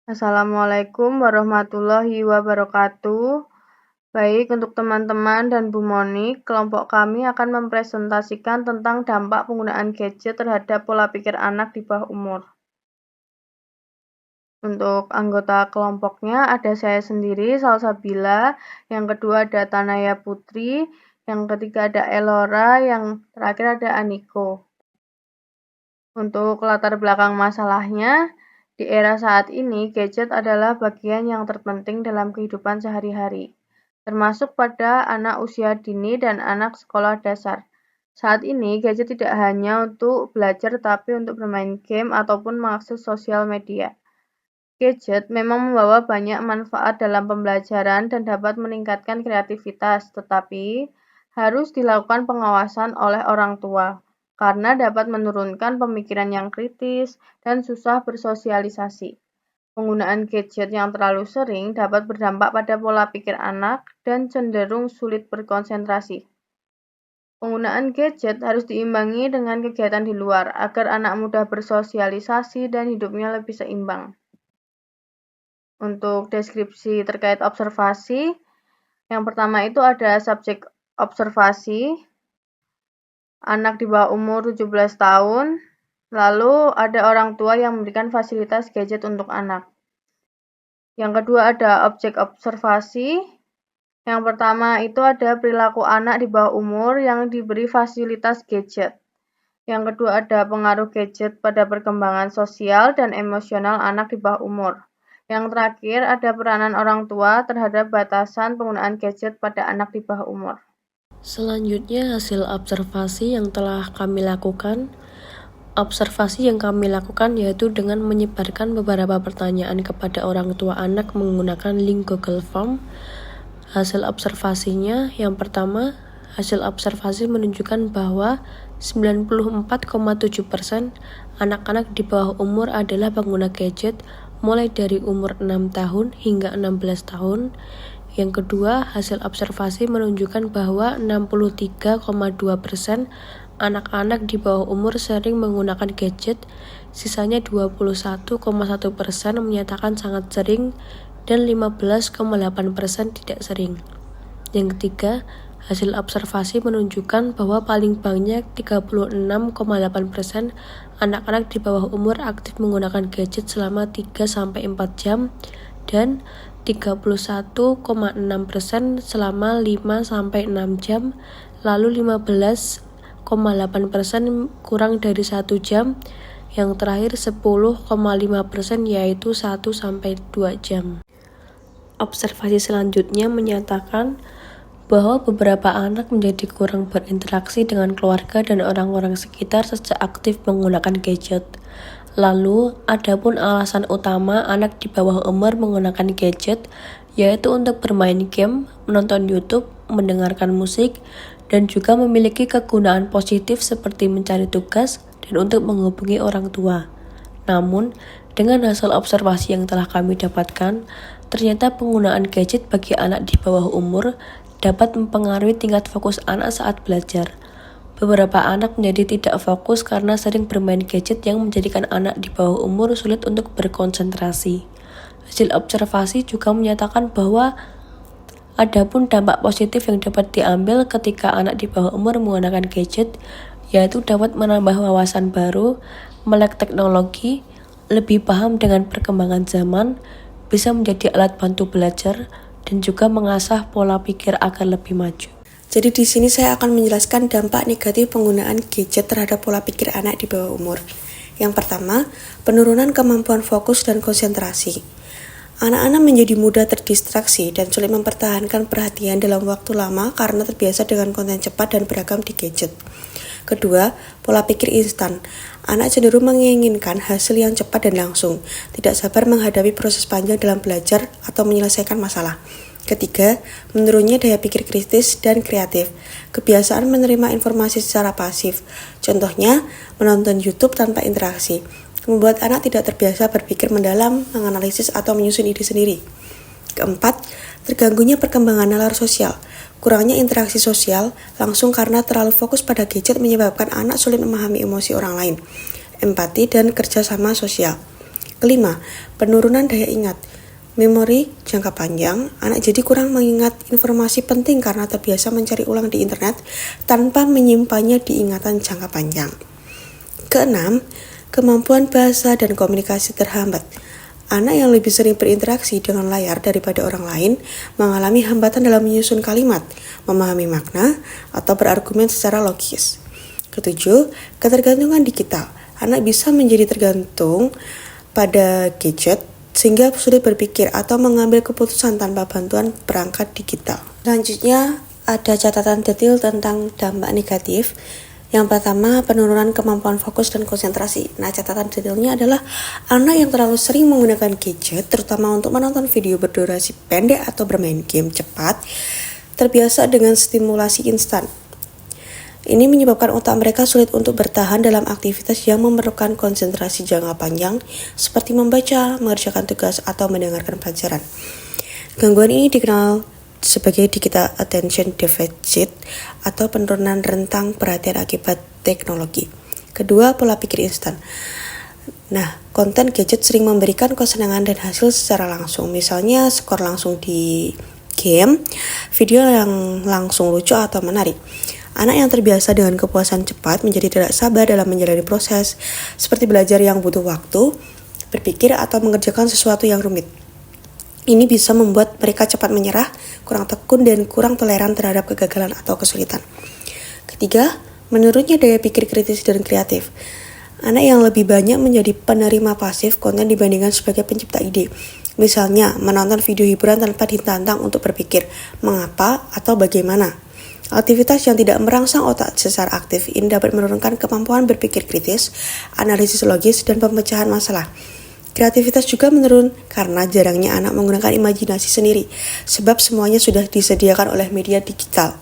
Assalamualaikum warahmatullahi wabarakatuh. Baik, untuk teman-teman dan Bu Moni, kelompok kami akan mempresentasikan tentang dampak penggunaan gadget terhadap pola pikir anak di bawah umur. Untuk anggota kelompoknya ada saya sendiri, Salsabila, yang kedua ada Tanaya Putri, yang ketiga ada Elora, yang terakhir ada Aniko. Untuk latar belakang masalahnya, di era saat ini, gadget adalah bagian yang terpenting dalam kehidupan sehari-hari, termasuk pada anak usia dini dan anak sekolah dasar. Saat ini, gadget tidak hanya untuk belajar tetapi untuk bermain game ataupun mengakses sosial media. Gadget memang membawa banyak manfaat dalam pembelajaran dan dapat meningkatkan kreativitas, tetapi harus dilakukan pengawasan oleh orang tua karena dapat menurunkan pemikiran yang kritis dan susah bersosialisasi. Penggunaan gadget yang terlalu sering dapat berdampak pada pola pikir anak dan cenderung sulit berkonsentrasi. Penggunaan gadget harus diimbangi dengan kegiatan di luar agar anak mudah bersosialisasi dan hidupnya lebih seimbang. Untuk deskripsi terkait observasi, yang pertama itu ada subjek observasi, anak di bawah umur 17 tahun, lalu ada orang tua yang memberikan fasilitas gadget untuk anak. Yang kedua ada objek observasi, yang pertama itu ada perilaku anak di bawah umur yang diberi fasilitas gadget. Yang kedua ada pengaruh gadget pada perkembangan sosial dan emosional anak di bawah umur. Yang terakhir ada peranan orang tua terhadap batasan penggunaan gadget pada anak di bawah umur. Selanjutnya hasil observasi yang telah kami lakukan. Observasi yang kami lakukan yaitu dengan menyebarkan beberapa pertanyaan kepada orang tua anak menggunakan link Google Form. Hasil observasinya yang pertama, hasil observasi menunjukkan bahwa 94,7% anak-anak di bawah umur adalah pengguna gadget mulai dari umur 6 tahun hingga 16 tahun. Yang kedua, hasil observasi menunjukkan bahwa 63,2% anak-anak di bawah umur sering menggunakan gadget, sisanya 21,1% menyatakan sangat sering, dan 15,8% tidak sering. Yang ketiga, hasil observasi menunjukkan bahwa paling banyak 36,8% anak-anak di bawah umur aktif menggunakan gadget selama 3-4 jam dan 31,6% selama 5-6 jam, lalu 15,8% kurang dari 1 jam, yang terakhir 10,5% yaitu 1-2 jam. Observasi selanjutnya menyatakan bahwa beberapa anak menjadi kurang berinteraksi dengan keluarga dan orang-orang sekitar sejak aktif menggunakan gadget. Lalu, adapun alasan utama anak di bawah umur menggunakan gadget yaitu untuk bermain game, menonton YouTube, mendengarkan musik, dan juga memiliki kegunaan positif seperti mencari tugas dan untuk menghubungi orang tua. Namun, dengan hasil observasi yang telah kami dapatkan, ternyata penggunaan gadget bagi anak di bawah umur dapat mempengaruhi tingkat fokus anak saat belajar. Beberapa anak menjadi tidak fokus karena sering bermain gadget yang menjadikan anak di bawah umur sulit untuk berkonsentrasi. Hasil observasi juga menyatakan bahwa adapun dampak positif yang dapat diambil ketika anak di bawah umur menggunakan gadget, yaitu dapat menambah wawasan baru, melek teknologi, lebih paham dengan perkembangan zaman, bisa menjadi alat bantu belajar, dan juga mengasah pola pikir agar lebih maju. Jadi di sini saya akan menjelaskan dampak negatif penggunaan gadget terhadap pola pikir anak di bawah umur. Yang pertama, penurunan kemampuan fokus dan konsentrasi. Anak-anak menjadi mudah terdistraksi dan sulit mempertahankan perhatian dalam waktu lama karena terbiasa dengan konten cepat dan beragam di gadget. Kedua, pola pikir instan. Anak cenderung menginginkan hasil yang cepat dan langsung, tidak sabar menghadapi proses panjang dalam belajar atau menyelesaikan masalah. Ketiga, menurunnya daya pikir kritis dan kreatif. Kebiasaan menerima informasi secara pasif. Contohnya, menonton YouTube tanpa interaksi. Membuat anak tidak terbiasa berpikir mendalam, menganalisis atau menyusun ide sendiri. Keempat, terganggunya perkembangan nalar sosial. Kurangnya interaksi sosial langsung karena terlalu fokus pada gadget menyebabkan anak sulit memahami emosi orang lain, empati, dan kerjasama sosial. Kelima, penurunan daya ingat. Memori jangka panjang, anak jadi kurang mengingat informasi penting karena terbiasa mencari ulang di internet tanpa menyimpannya di ingatan jangka panjang. Keenam, kemampuan bahasa dan komunikasi terhambat. Anak yang lebih sering berinteraksi dengan layar daripada orang lain mengalami hambatan dalam menyusun kalimat, memahami makna, atau berargumen secara logis. Ketujuh, ketergantungan digital. Anak bisa menjadi tergantung pada gadget sehingga sulit berpikir atau mengambil keputusan tanpa bantuan perangkat digital. Selanjutnya, ada catatan detail tentang dampak negatif. Yang pertama, penurunan kemampuan fokus dan konsentrasi. Nah, catatan detailnya adalah anak yang terlalu sering menggunakan gadget, terutama untuk menonton video berdurasi pendek atau bermain game cepat, terbiasa dengan stimulasi instan. Ini menyebabkan otak mereka sulit untuk bertahan dalam aktivitas yang memerlukan konsentrasi jangka panjang, seperti membaca, mengerjakan tugas, atau mendengarkan pelajaran. Gangguan ini dikenal sebagai digital attention deficit atau penurunan rentang perhatian akibat teknologi. Kedua, pola pikir instan. Nah, konten gadget sering memberikan kesenangan dan hasil secara langsung. Misalnya, skor langsung di game, video yang langsung lucu atau menarik. Anak yang terbiasa dengan kepuasan cepat menjadi tidak sabar dalam menjalani proses, seperti belajar yang butuh waktu, berpikir, atau mengerjakan sesuatu yang rumit. Ini bisa membuat mereka cepat menyerah, kurang tekun, dan kurang toleran terhadap kegagalan atau kesulitan. Ketiga, menurunnya daya pikir kritis dan kreatif. Anak yang lebih banyak menjadi penerima pasif konten dibandingkan sebagai pencipta ide. Misalnya, menonton video hiburan tanpa ditantang untuk berpikir, mengapa atau bagaimana. Aktivitas yang tidak merangsang otak secara aktif ini dapat menurunkan kemampuan berpikir kritis, analisis logis, dan pemecahan masalah. Kreativitas juga menurun karena jarangnya anak menggunakan imajinasi sendiri, sebab semuanya sudah disediakan oleh media digital.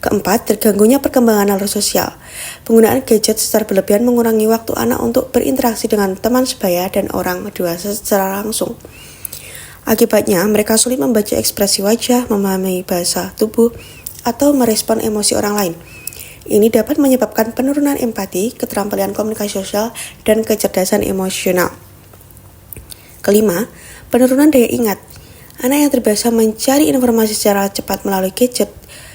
Keempat, terganggunya perkembangan nalar sosial. Penggunaan gadget secara berlebihan mengurangi waktu anak untuk berinteraksi dengan teman sebaya dan orang dewasa secara langsung. Akibatnya, mereka sulit membaca ekspresi wajah, memahami bahasa tubuh, atau merespon emosi orang lain. Ini dapat menyebabkan penurunan empati, keterampilan komunikasi sosial, dan kecerdasan emosional. Kelima, penurunan daya ingat. Anak yang terbiasa mencari informasi secara cepat melalui gadget,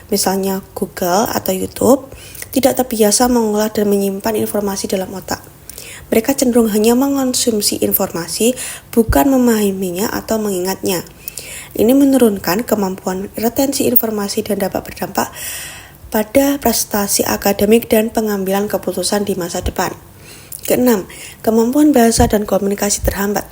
misalnya Google atau YouTube, tidak terbiasa mengolah dan menyimpan informasi dalam otak. Mereka cenderung hanya mengonsumsi informasi, bukan memahaminya atau mengingatnya. Ini menurunkan kemampuan retensi informasi dan dapat berdampak pada prestasi akademik dan pengambilan keputusan di masa depan. Keenam, kemampuan bahasa dan komunikasi terhambat.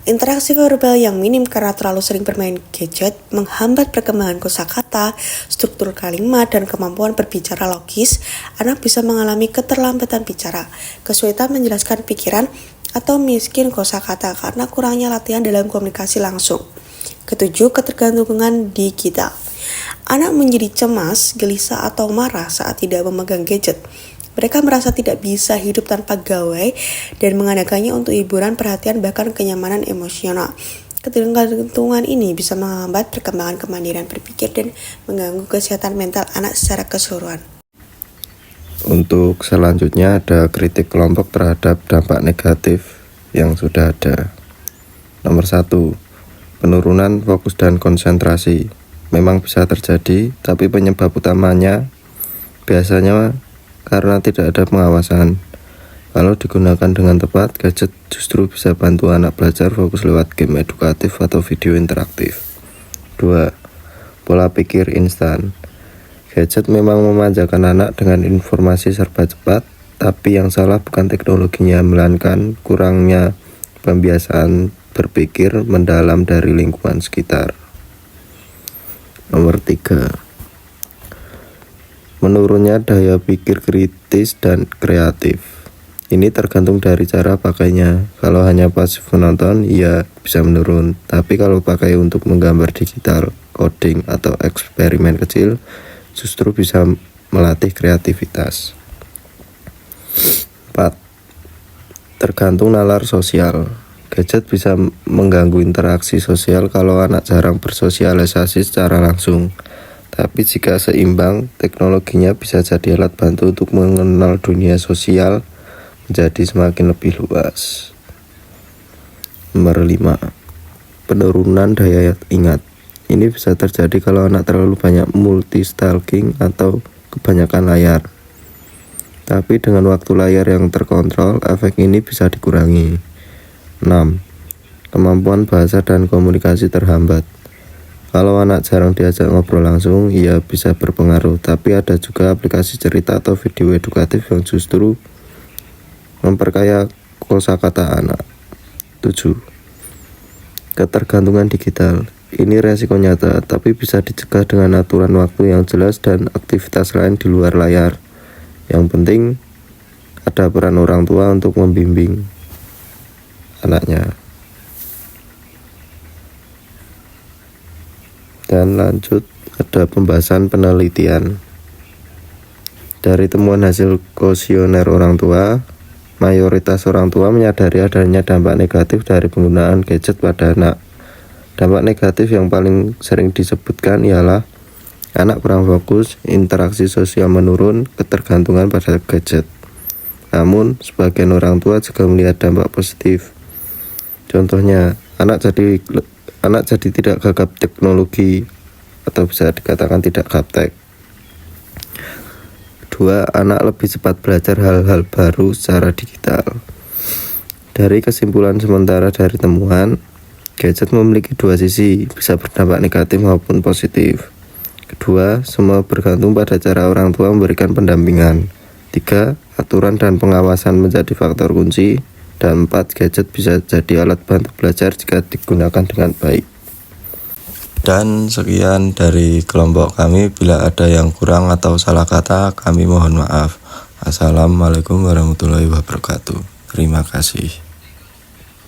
Interaksi verbal yang minim karena terlalu sering bermain gadget menghambat perkembangan kosakata, struktur kalimat, dan kemampuan berbicara logis. Anak bisa mengalami keterlambatan bicara, kesulitan menjelaskan pikiran, atau miskin kosakata karena kurangnya latihan dalam komunikasi langsung. Ketujuh, ketergantungan digital. Anak menjadi cemas, gelisah, atau marah saat tidak memegang gadget. Mereka merasa tidak bisa hidup tanpa gawai dan mengadakannya untuk hiburan, perhatian, bahkan kenyamanan emosional. Ketergantungan ini bisa menghambat perkembangan kemandirian berpikir dan mengganggu kesehatan mental anak secara keseluruhan. Untuk selanjutnya ada kritik kelompok terhadap dampak negatif yang sudah ada. Nomor 1. Penurunan fokus dan konsentrasi memang bisa terjadi, tapi penyebab utamanya biasanya karena tidak ada pengawasan. Kalau digunakan dengan tepat, gadget justru bisa bantu anak belajar fokus lewat game edukatif atau video interaktif. 2. Pola pikir instan. Gadget memang memanjakan anak dengan informasi serba cepat, tapi yang salah bukan teknologinya, melainkan kurangnya pembiasaan berpikir mendalam dari lingkungan sekitar. Nomor 3. Menurunnya daya pikir kritis dan kreatif. Ini tergantung dari cara pakainya. Kalau hanya pasif menonton, ya bisa menurun. Tapi kalau pakai untuk menggambar digital, coding, atau eksperimen kecil, justru bisa melatih kreativitas. 4. Tergantung nalar sosial. Gadget bisa mengganggu interaksi sosial kalau anak jarang bersosialisasi secara langsung. Tapi jika seimbang, teknologinya bisa jadi alat bantu untuk mengenal dunia sosial menjadi semakin lebih luas. Nomor 5. Penurunan daya ingat. Ini bisa terjadi kalau anak terlalu banyak multitasking atau kebanyakan layar. Tapi dengan waktu layar yang terkontrol, efek ini bisa dikurangi. 6. Kemampuan bahasa dan komunikasi terhambat. Kalau anak jarang diajak ngobrol langsung, ia bisa berpengaruh, tapi ada juga aplikasi cerita atau video edukatif yang justru memperkaya kosakata anak. 7. Ketergantungan digital. Ini resiko nyata, tapi bisa dicegah dengan aturan waktu yang jelas dan aktivitas lain di luar layar. Yang penting, ada peran orang tua untuk membimbing anaknya. Dan lanjut, ada pembahasan penelitian. Dari temuan hasil kuesioner orang tua, mayoritas orang tua menyadari adanya dampak negatif dari penggunaan gadget pada anak. Dampak negatif yang paling sering disebutkan ialah anak kurang fokus, interaksi sosial menurun, ketergantungan pada gadget. Namun, sebagian orang tua juga melihat dampak positif. Contohnya, anak jadi tidak gagap teknologi atau bisa dikatakan tidak gaptek. 2. Anak lebih cepat belajar hal-hal baru secara digital. Dari kesimpulan sementara dari temuan, gadget memiliki dua sisi, bisa berdampak negatif maupun positif. Kedua, semua bergantung pada cara orang tua memberikan pendampingan. 3. Aturan dan pengawasan menjadi faktor kunci. Dan 4. Gadget bisa jadi alat bantu belajar jika digunakan dengan baik. Dan sekian dari kelompok kami. Bila ada yang kurang atau salah kata, kami mohon maaf. Assalamualaikum warahmatullahi wabarakatuh. Terima kasih.